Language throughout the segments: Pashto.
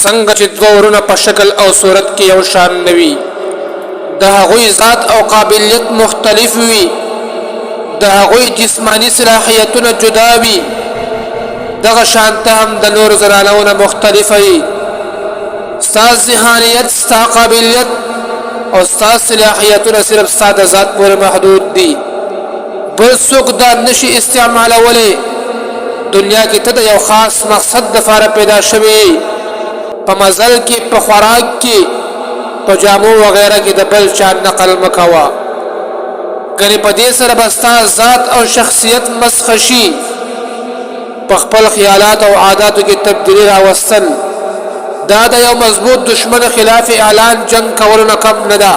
څنګه چې دوه ورونه په شکل او صورت کې یو شان نوي د هغوی ذات او قابلیت مختلف وي د هغوی جسمانی صلاحیتونه جدا وي دغه شانته هم د نور زنانو نه مختلفه وي ستا ذهانیت ستا قابلیت او ستا صلاحیتونه صرف ستا د ذات پورې محدود دي بل څوک دا نشي استعمالولی دنیا کې ته د یو خاص مقصد دپاره پیدا شوی په مزل کې په خوراک کې په جامو وغیره کې د بل چا نقل مه کوه ګنې په دې سره به ستا ذات او شخصیت مسخ شي په خپل خیالات او عاداتو کې تبدیلي راوستل دا د یو مضبوط دشمن خلاف اعلان جنگ کولو نه کم نه ده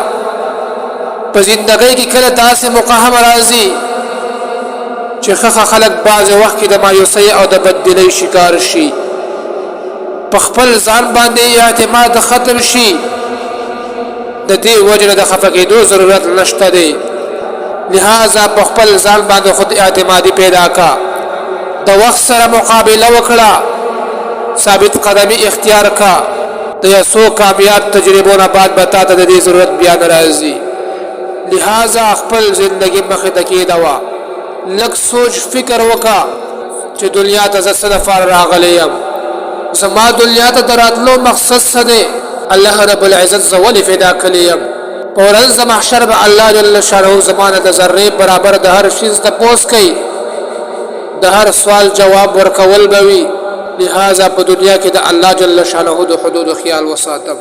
په زندګۍ کې کله داسې موقع هم راځي چې ښه خلک بعضې وخت کې د مایوسۍ او د بددلۍ شکار شي په خپل ځان باندې اعتماد ختم شي د دې وجه د خفه کېدو ضرورت نشته دی لہذا په خپل ځان باندې خود اعتمادي پیدا کا د وخت سره مقابله وکړه ثابت قدمی اختیار کا د یو څو کامیاب تجربو نه بعد به تا ته د دې ضرورت بیا نه راځي لہذا خپل زندگی مخې ته کېږدوه لږ سوچ فکر وکړه چې دنیا ته زه څه دپاره راغلی یم زما دنیا ته د راتلو مقصد څه دی الله رب العزت زه ولې پیدا کړی یم په ورځ د محشر به الله جل شانه زما نه د ذرې برابر د هر شیز تپوس کوي د هر سوال جواب ورکول به وي لہذا په دنیا کې د الله جل شانه د حدود خیال وساتم